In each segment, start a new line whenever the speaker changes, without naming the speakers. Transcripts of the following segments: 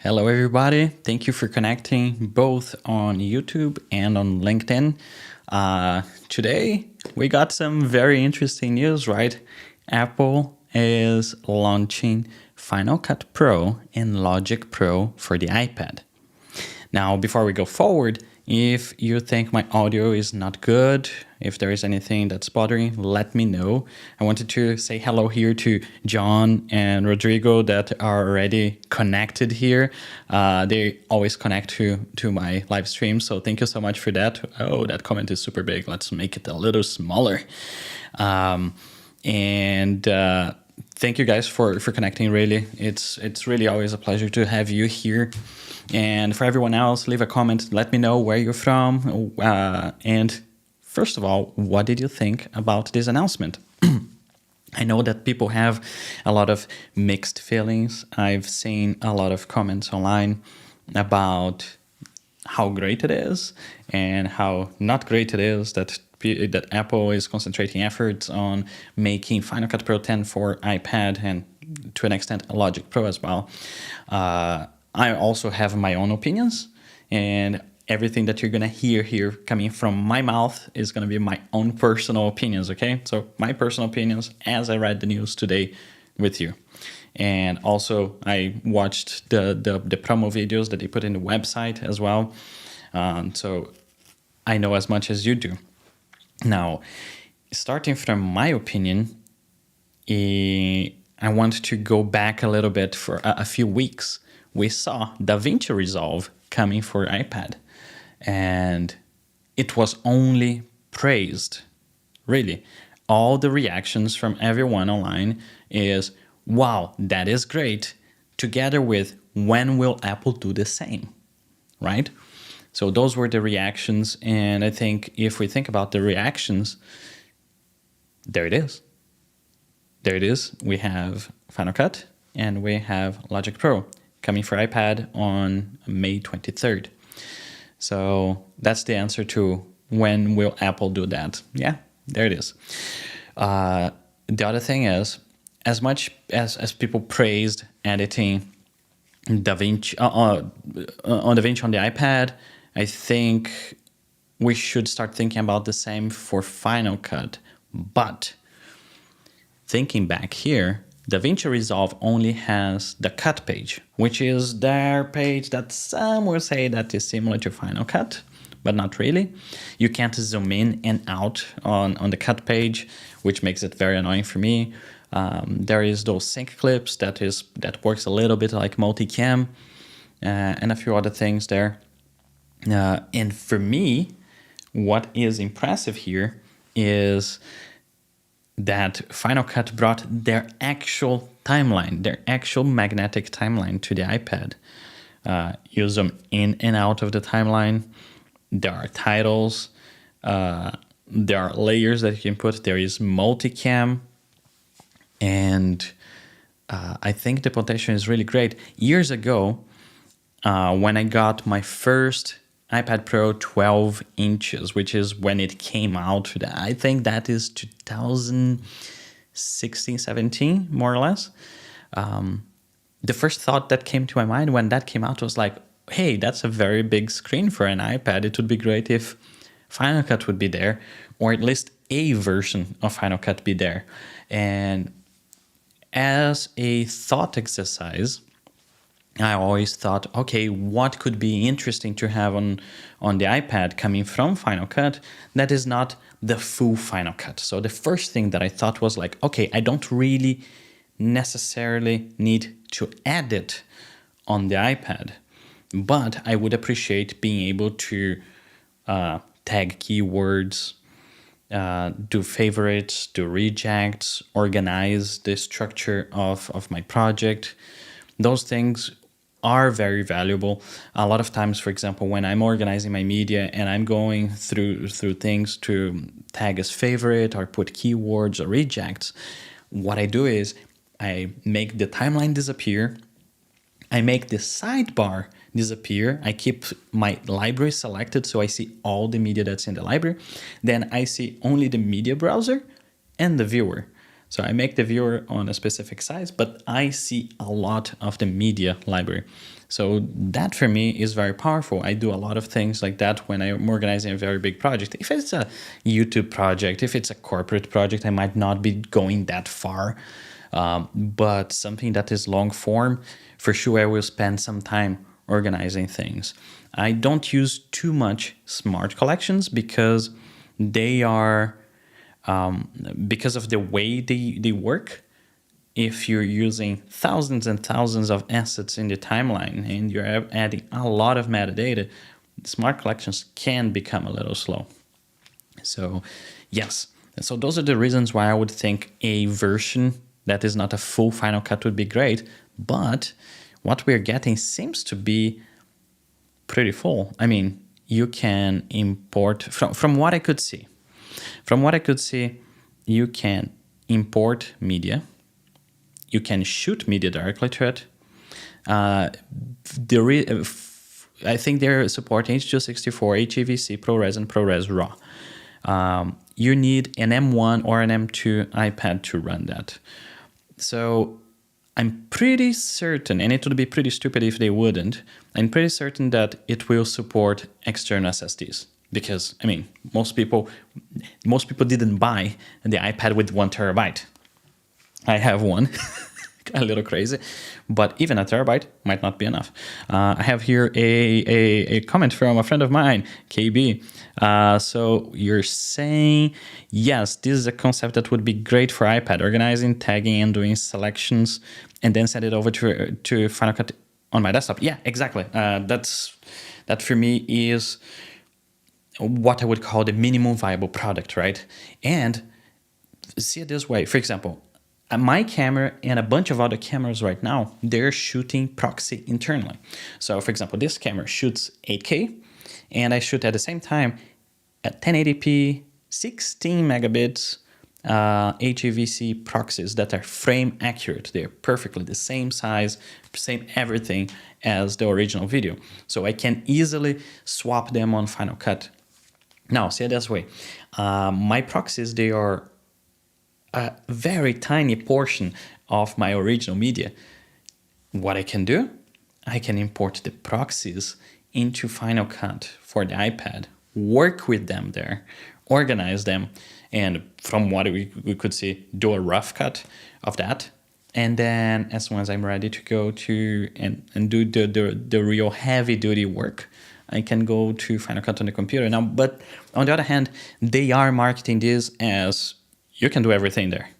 Hello, everybody. Thank you for connecting both on YouTube and on LinkedIn. Today, we got some very interesting news, right? Apple is launching Final Cut Pro and Logic Pro for the iPad. Now, before we go forward, if you think my audio is not good, if there is anything that's bothering, let me know. I wanted to say hello here to John and Rodrigo that are already connected here. They always connect to my live stream, so thank you so much for that. Oh, that comment is super big. Let's make it a little smaller. Thank you guys for connecting, really. It's really always a pleasure to have you here. And for everyone else, leave a comment. Let me know where you're from. And first of all, what did you think about this announcement? I know that people have a lot of mixed feelings. I've seen a lot of comments online about how great it is and how not great it is that Apple is concentrating efforts on making Final Cut Pro 10 for iPad and to an extent Logic Pro as well. I also have my own opinions, and everything that you're going to hear here coming from my mouth is going to be my own personal opinions, okay? So my personal opinions as I read the news today with you. And also I watched the promo videos that they put in the website as well. So I know as much as you do. Now, starting from my opinion, I want to go back a little bit for a few weeks. We saw DaVinci Resolve coming for iPad, and it was only praised. Really, all the reactions from everyone online is, wow, that is great, together with when will Apple do the same, right? So those were the reactions, and I think if we think about the reactions, there it is. There it is. We have Final Cut and we have Logic Pro coming for iPad on May 23rd. So that's the answer to when will Apple do that. Yeah, there it is. The other thing is, as much as people praised editing DaVinci on DaVinci on the iPad, I think we should start thinking about the same for Final Cut. But thinking back here, DaVinci Resolve only has the cut page, which is their page that some will say that is similar to Final Cut, but not really. You can't zoom in and out on the cut page, which makes it very annoying for me. There is those sync clips that works a little bit like multicam, and a few other things there. And for me, what is impressive here is that Final Cut brought their actual timeline, their actual magnetic timeline to the iPad. You zoom in and out of the timeline. There are titles. There are layers that you can put. There is multicam. And I think the potential is really great. Years ago, when I got my first iPad Pro 12 inches, which is when it came out. I think that is 2016, 17, more or less. The first thought that came to my mind when that came out was like, hey, that's a very big screen for an iPad. It would be great if Final Cut would be there, or at least a version of Final Cut be there. And as a thought exercise, I always thought, okay, what could be interesting to have on the iPad coming from Final Cut that is not the full Final Cut? So the first thing that I thought was like, okay, I don't really necessarily need to edit on the iPad, but I would appreciate being able to tag keywords, do favorites, do rejects, organize the structure of my project. Those things are very valuable. A lot of times, for example, when I'm organizing my media and I'm going through things to tag as favorite or put keywords or rejects, what I do is I make the timeline disappear. I make the sidebar disappear. I keep my library selected so I see all the media that's in the library. Then I see only the media browser and the viewer. So I make the viewer on a specific size, but I see a lot of the media library. So that for me is very powerful. I do a lot of things like that when I'm organizing a very big project. If it's a YouTube project, if it's a corporate project, I might not be going that far. But something that is long form, for sure, I will spend some time organizing things. I don't use too much smart collections because they are, because of the way they work. If you're using thousands and thousands of assets in the timeline and you're adding a lot of metadata, smart collections can become a little slow. So yes, so those are the reasons why I would think a version that is not a full Final Cut would be great, but what we're getting seems to be pretty full. I mean, you can import, from what I could see, you can import media, you can shoot media directly to it. I think they're supporting H.264, HEVC, ProRes, and ProRes RAW. You need an M1 or an M2 iPad to run that. So I'm pretty certain, and it would be pretty stupid if they wouldn't, I'm pretty certain that it will support external SSDs. Because, I mean, most people didn't buy the iPad with 1 terabyte. I have one, a little crazy, but even a terabyte might not be enough. I have here a comment from a friend of mine, KB. So you're saying, yes, this is a concept that would be great for iPad, organizing, tagging, and doing selections, and then send it over to Final Cut on my desktop. Yeah, exactly. That for me is what I would call the minimum viable product, right? And see it this way. For example, my camera and a bunch of other cameras right now, they're shooting proxy internally. So for example, this camera shoots 8K and I shoot at the same time at 1080p, 16 megabits, HEVC proxies that are frame accurate. They're perfectly the same size, same everything as the original video. So I can easily swap them on Final Cut. Now, see it this way. My proxies, they are a very tiny portion of my original media. What I can do, I can import the proxies into Final Cut for the iPad, work with them there, organize them, and from what we could see, do a rough cut of that. And then as soon as I'm ready to go to and do the real heavy duty work, I can go to Final Cut on the computer now. But on the other hand, they are marketing this as you can do everything there.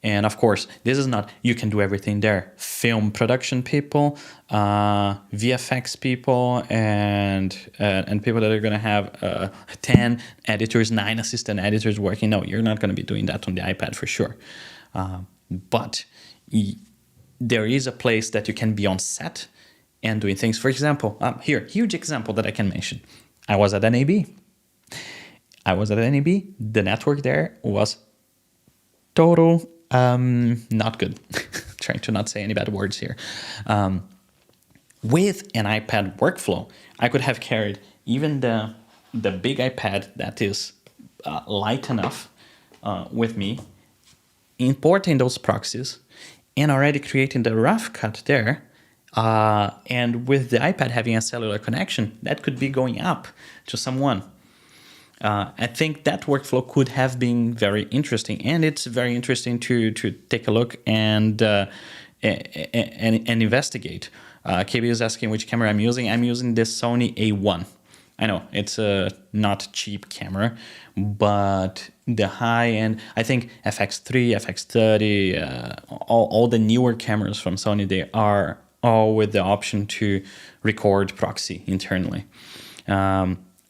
And of course, this is not you can do everything there. Film production people, VFX people, and people that are going to have 10 editors, 9 assistant editors working. No, you're not going to be doing that on the iPad for sure. But there is a place that you can be on set and doing things. For example, here, huge example that I can mention. I was at NAB. The network there was total not good. Trying to not say any bad words here. With an iPad workflow, I could have carried even the big iPad that is light enough with me, importing those proxies, and already creating the rough cut there. And with the iPad having a cellular connection, that could be going up to someone. I think that workflow could have been very interesting, and it's very interesting to take a look and investigate. KB is asking which camera I'm using. I'm using the Sony A1. I know it's a not cheap camera, but the high end, I think FX3, FX30, all the newer cameras from Sony, they are all with the option to record proxy internally.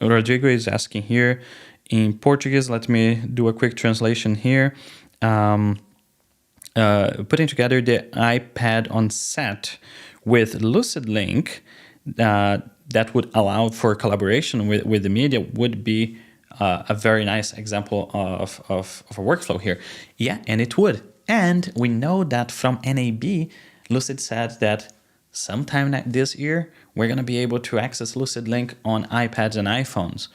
Rodrigo is asking here in Portuguese. Let me do a quick translation here. Putting together the iPad on set with Lucid Link that would allow for collaboration with the media would be a very nice example of a workflow here. Yeah, and it would. And we know that from NAB, Lucid said that sometime this year, we're going to be able to access Lucid Link on iPads and iPhones.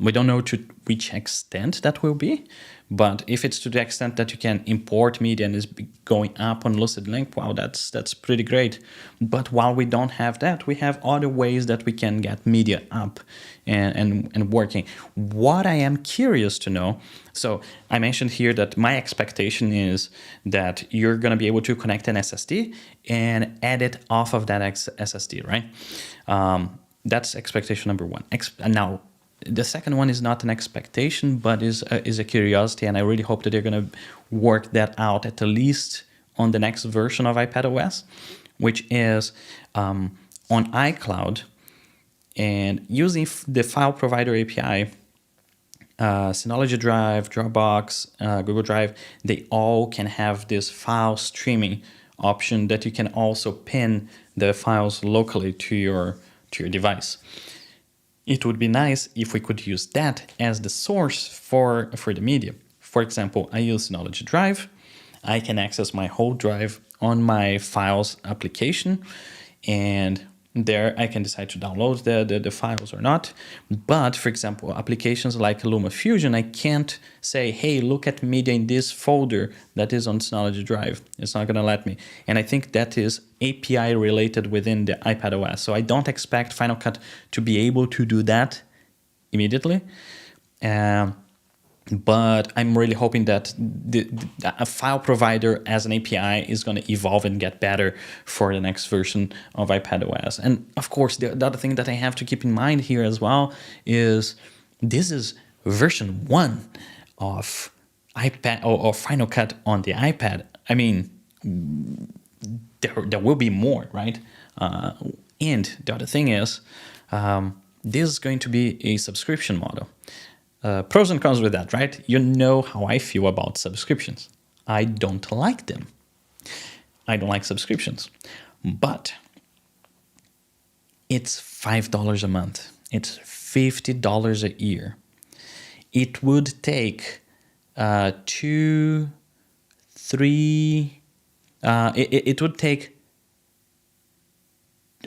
We don't know to which extent that will be, but if it's to the extent that you can import media and is going up on Lucid Link, wow, that's pretty great. But while we don't have that, we have other ways that we can get media up and working. What I am curious to know, so I mentioned here that my expectation is that you're going to be able to connect an SSD and edit off of that SSD, right? That's expectation number one. Now, the second one is not an expectation, but is a curiosity, and I really hope that they're going to work that out at least on the next version of iPadOS, which is on iCloud, and using the file provider API, Synology Drive, Dropbox, Google Drive, they all can have this file streaming option that you can also pin the files locally to your device. It would be nice if we could use that as the source for the media. For example, I use Synology Drive. I can access my whole drive on my files application, and there I can decide to download the files or not. But for example, applications like LumaFusion, I can't say, hey, look at media in this folder that is on Synology Drive. It's not going to let me. And I think that is API related within the iPadOS. So I don't expect Final Cut to be able to do that immediately. But I'm really hoping that a file provider as an API is going to evolve and get better for the next version of iPadOS. And of course, the other thing that I have to keep in mind here as well is this is version 1 of iPad or Final Cut on the iPad. I mean, there will be more, right? And the other thing is, this is going to be a subscription model. Pros and cons with that, right? You know how I feel about subscriptions. I don't like them. I don't like subscriptions. But it's $5 a month. It's $50 a year. It would take 2, 3... it would take...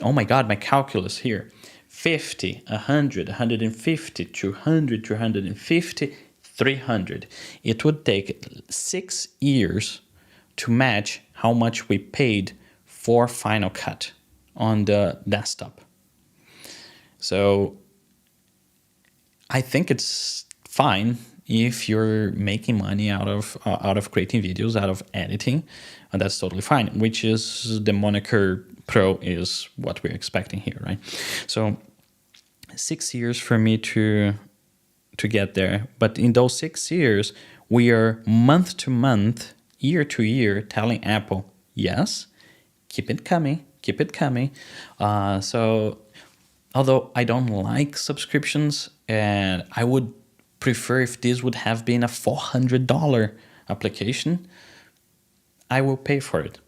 Oh my God, my calculus here. 50, 100, 150, 200, 250, 300. It would take 6 years to match how much we paid for Final Cut on the desktop. So I think it's fine if you're making money out of creating videos, out of editing, and that's totally fine, which is the moniker Pro is what we're expecting here, right? So 6 years for me to get there. But in those 6 years, we are month to month, year to year, telling Apple, yes, keep it coming, keep it coming. So although I don't like subscriptions, and I would prefer if this would have been a $400 application, I will pay for it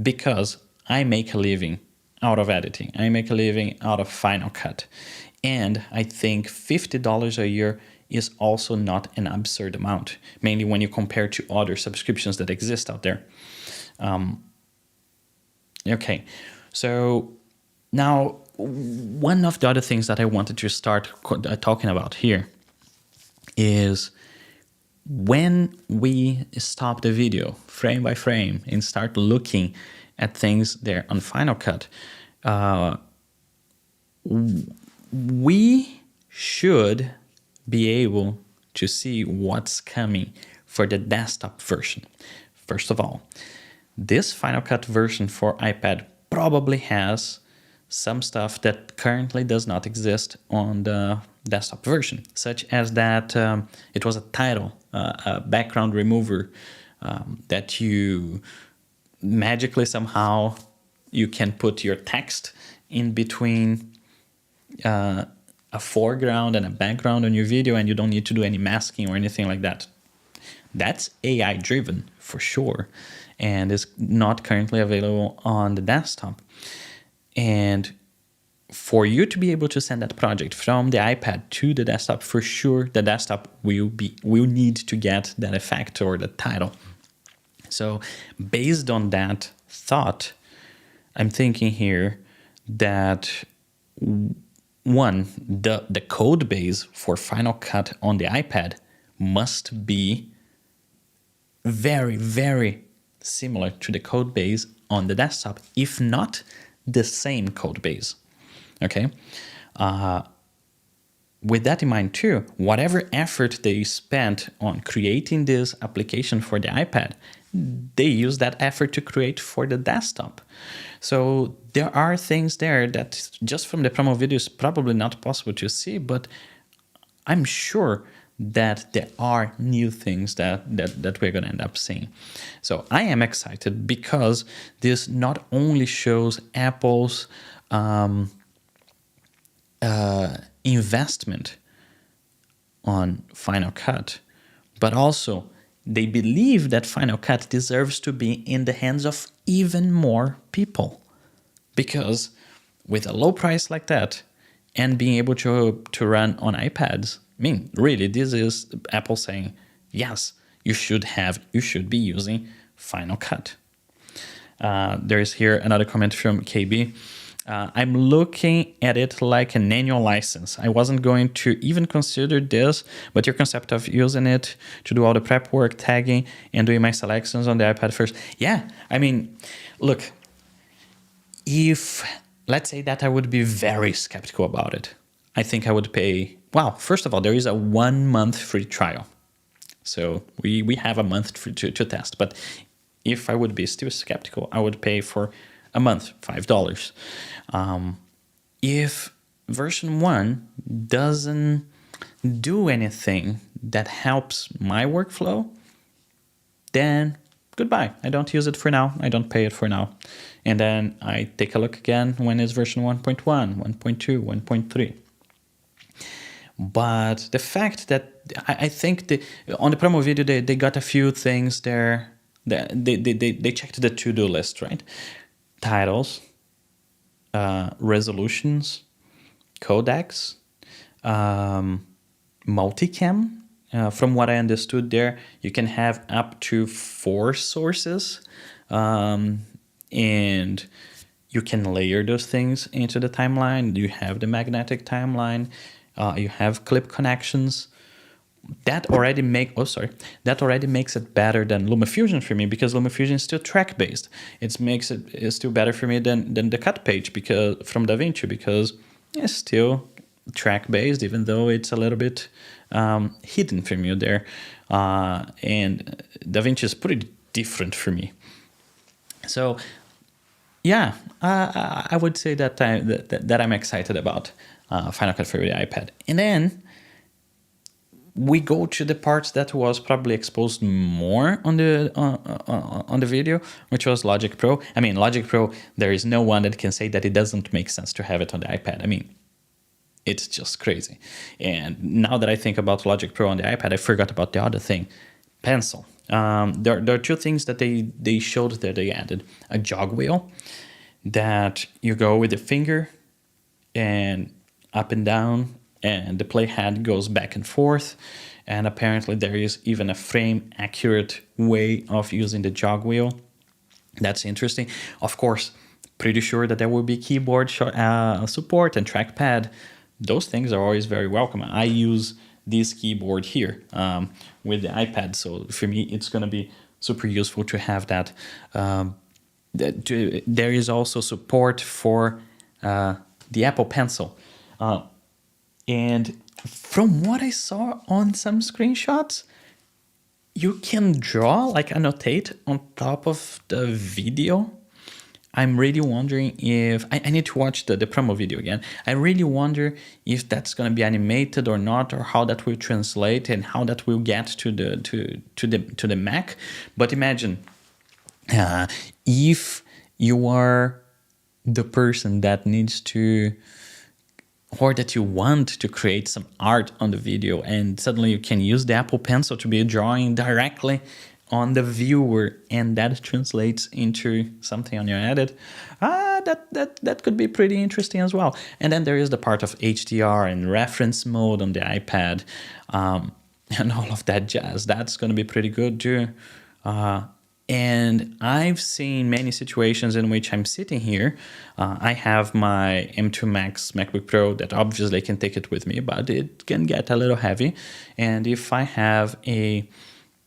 because I make a living out of editing. I make a living out of Final Cut. And I think $50 a year is also not an absurd amount, mainly when you compare to other subscriptions that exist out there. Okay, so now one of the other things that I wanted to start talking about here is when we stop the video frame by frame and start looking at things there on Final Cut, we should be able to see what's coming for the desktop version. First of all, this Final Cut version for iPad probably has some stuff that currently does not exist on the desktop version, such as that it was a title, a background remover that you magically somehow you can put your text in between a foreground and a background on your video, and you don't need to do any masking or anything like that. That's AI driven for sure, and is not currently available on the desktop. And for you to be able to send that project from the iPad to the desktop, for sure the desktop will need to get that effect or the title. So based on that thought, I'm thinking here that one, the code base for Final Cut on the iPad must be very, very similar to the code base on the desktop, if not the same code base. Okay. With that in mind too, whatever effort they spent on creating this application for the iPad, they use that effort to create for the desktop. So there are things there that just from the promo video is probably not possible to see, but I'm sure that there are new things that we're going to end up seeing. So I am excited because this not only shows Apple's investment on Final Cut, but also they believe that Final Cut deserves to be in the hands of even more people. Because with a low price like that and being able to run on iPads, I mean, really, this is Apple saying, yes, you should be using Final Cut. There's here another comment from KB. I'm looking at it like an annual license. I wasn't going to even consider this, but your concept of using it to do all the prep work, tagging, and doing my selections on the iPad first. Yeah, I mean, look, if, let's say that I would be very skeptical about it, I think I would pay, well, first of all, there is a 1 month free trial. So we have a month to test, but if I would be still skeptical, I would pay for a month, $5. If version 1 doesn't do anything that helps my workflow, then goodbye. I don't use it for now. I don't pay it for now. And then I take a look again when it's version 1.1, 1.2, 1.3. But the fact that I think on the promo video, they got a few things there. They checked the to-do list, right? Titles, resolutions, codecs, multicam. From what I understood there, you can have up to 4 sources, and you can layer those things into the timeline. You have the magnetic timeline, you have clip connections. That already makes it better than LumaFusion for me, because LumaFusion is still track based. It's still better for me than the cut page from DaVinci, because it's still track based, even though it's a little bit hidden from you there. And DaVinci is pretty different for me. So yeah, I would say that I'm excited about Final Cut for the iPad. And then we go to the parts that was probably exposed more on the video, which was Logic Pro. I mean, Logic Pro, there is no one that can say that it doesn't make sense to have it on the iPad. I mean, it's just crazy. And now that I think about Logic Pro on the iPad, I forgot about the other thing, Pencil. There are 2 things that they showed that they added. A jog wheel that you go with the finger and up and down, and the playhead goes back and forth. And apparently there is even a frame accurate way of using the jog wheel. That's interesting. Of course, pretty sure that there will be keyboard support and trackpad. Those things are always very welcome. I use this keyboard here with the iPad, so for me it's going to be super useful to have that. There is also support for the Apple Pencil. And from what I saw on some screenshots, you can draw, like annotate on top of the video. I'm really wondering if, I need to watch the promo video again. I really wonder if that's going to be animated or not, or how that will translate and how that will get to the Mac. But imagine if you are the person that needs to, or that you want to create some art on the video, and suddenly you can use the Apple Pencil to be drawing directly on the viewer, and that translates into something on your edit. That could be pretty interesting as well. And then there is the part of HDR and reference mode on the iPad, and all of that jazz. That's going to be pretty good too. And I've seen many situations in which I'm sitting here. I have my M2 Max MacBook Pro that obviously I can take it with me, but it can get a little heavy. And if I have a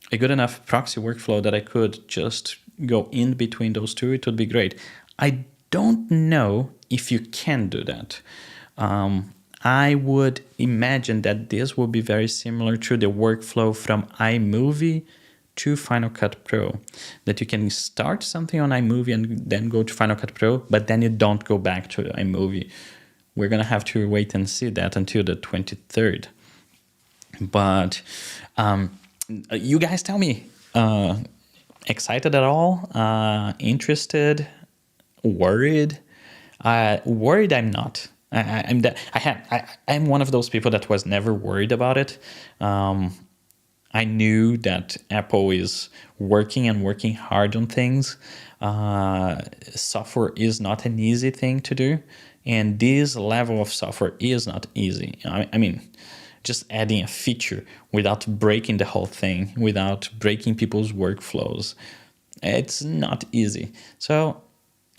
good enough proxy workflow that I could just go in between those two, it would be great. I don't know if you can do that. I would imagine that this will be very similar to the workflow from iMovie to Final Cut Pro, that you can start something on iMovie and then go to Final Cut Pro, but then you don't go back to iMovie. We're going to have to wait and see that until the 23rd. But you guys tell me, excited at all? Interested? Worried? Worried I'm not. I'm one of those people that was never worried about it. I knew that Apple is working and working hard on things. Software is not an easy thing to do. And this level of software is not easy. I mean, just adding a feature without breaking the whole thing, without breaking people's workflows, it's not easy. So,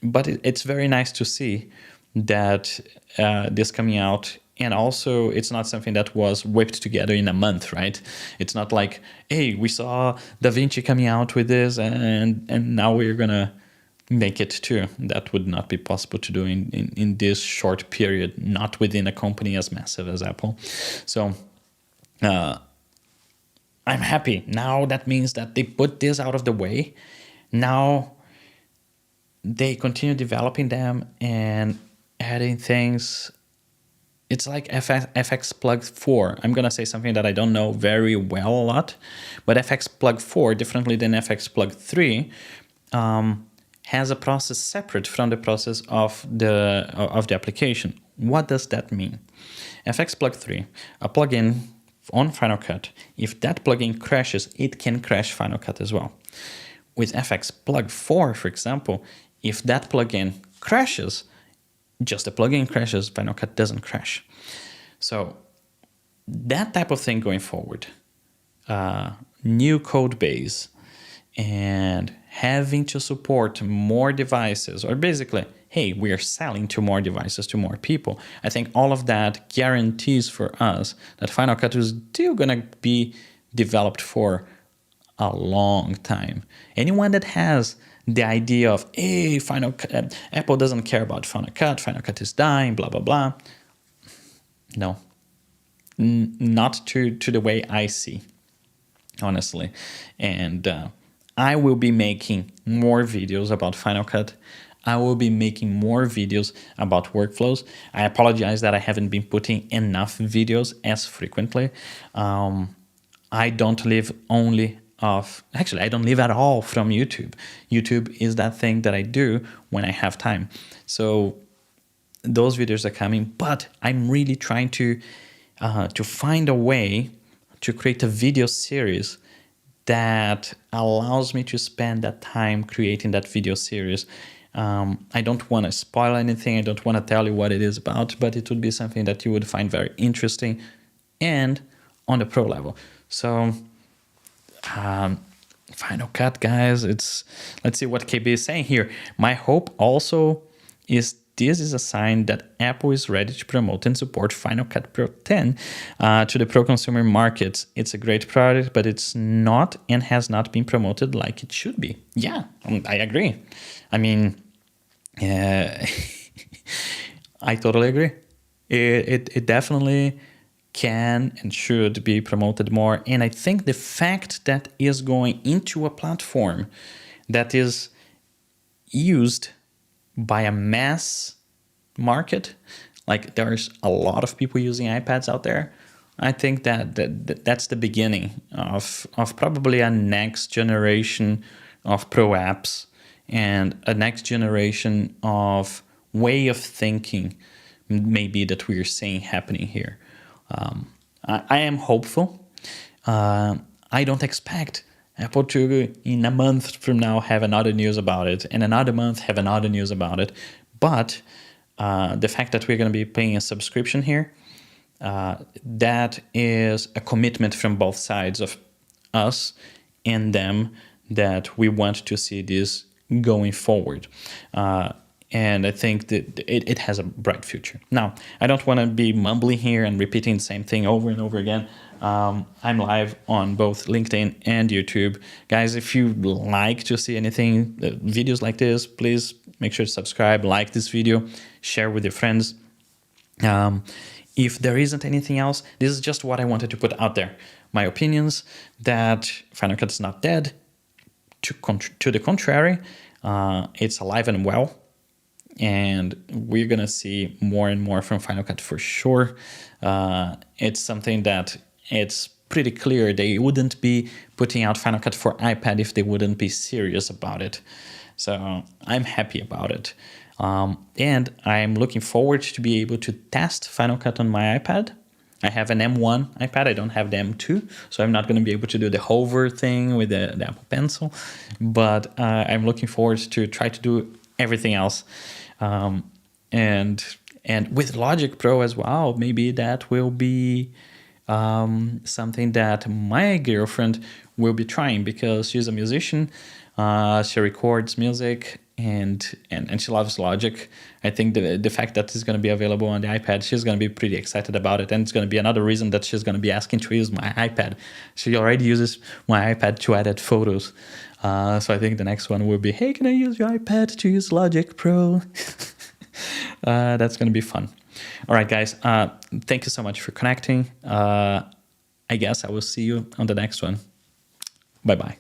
but it's very nice to see that this coming out. And also, it's not something that was whipped together in a month, right? It's not like, hey, we saw DaVinci coming out with this, and now we're gonna make it too. That would not be possible to do in this short period, not within a company as massive as Apple. So I'm happy. Now that means that they put this out of the way. Now they continue developing them and adding things. It's like FX Plug 4. I'm going to say something that I don't know very well a lot, but FX Plug 4, differently than FX Plug 3, has a process separate from the process of the application. What does that mean? FX Plug 3, a plugin on Final Cut, if that plugin crashes, it can crash Final Cut as well. With FX Plug 4, for example, if that plugin crashes, just the plugin crashes, Final Cut doesn't crash. So that type of thing going forward, new code base and having to support more devices, or basically, hey, we are selling to more devices, to more people. I think all of that guarantees for us that Final Cut is still going to be developed for a long time. Anyone that has the idea of, hey, Apple doesn't care about Final Cut is dying, blah, blah, blah. No, not to the way I see, honestly. And I will be making more videos about Final Cut. I will be making more videos about workflows. I apologize that I haven't been putting enough videos as frequently. I don't live only I don't live at all from YouTube. YouTube is that thing that I do when I have time. So those videos are coming, but I'm really trying to find a way to create a video series that allows me to spend that time creating that video series. I don't want to spoil anything. I don't want to tell you what it is about, but it would be something that you would find very interesting and on the pro level. So Final Cut, guys, let's see what KB is saying here. My hope also is this is a sign that Apple is ready to promote and support Final Cut Pro 10 to the pro consumer markets. It's a great product, but it's not and has not been promoted like it should be. Yeah, I agree. I mean, I totally agree. It definitely can and should be promoted more. And I think the fact that is going into a platform that is used by a mass market, like there's a lot of people using iPads out there, I think that's the beginning of probably a next generation of pro apps and a next generation of way of thinking maybe that we're seeing happening here. I am hopeful. I don't expect Apple to, in a month from now, have another news about it, and another month have another news about it. But the fact that we're going to be paying a subscription here, that is a commitment from both sides of us and them that we want to see this going forward. And I think that it has a bright future. Now, I don't want to be mumbling here and repeating the same thing over and over again. I'm live on both LinkedIn and YouTube. Guys, if you like to see anything, videos like this, please make sure to subscribe, like this video, share with your friends. If there isn't anything else, this is just what I wanted to put out there. My opinions that Final Cut is not dead. To the contrary, it's alive and well. And we're going to see more and more from Final Cut for sure. It's something that it's pretty clear they wouldn't be putting out Final Cut for iPad if they wouldn't be serious about it. So I'm happy about it. And I'm looking forward to be able to test Final Cut on my iPad. I have an M1 iPad. I don't have the M2, so I'm not going to be able to do the hover thing with the Apple Pencil. But I'm looking forward to try to do everything else. And with Logic Pro as well, maybe that will be something that my girlfriend will be trying, because she's a musician. She records music and she loves Logic. I think the fact that it's going to be available on the iPad, she's going to be pretty excited about it, and it's going to be another reason that she's going to be asking to use my iPad. She already uses my iPad to edit photos. So I think the next one will be, hey, can I use your iPad to use Logic Pro? That's going to be fun. All right, guys. Thank you so much for connecting. I guess I will see you on the next one. Bye-bye.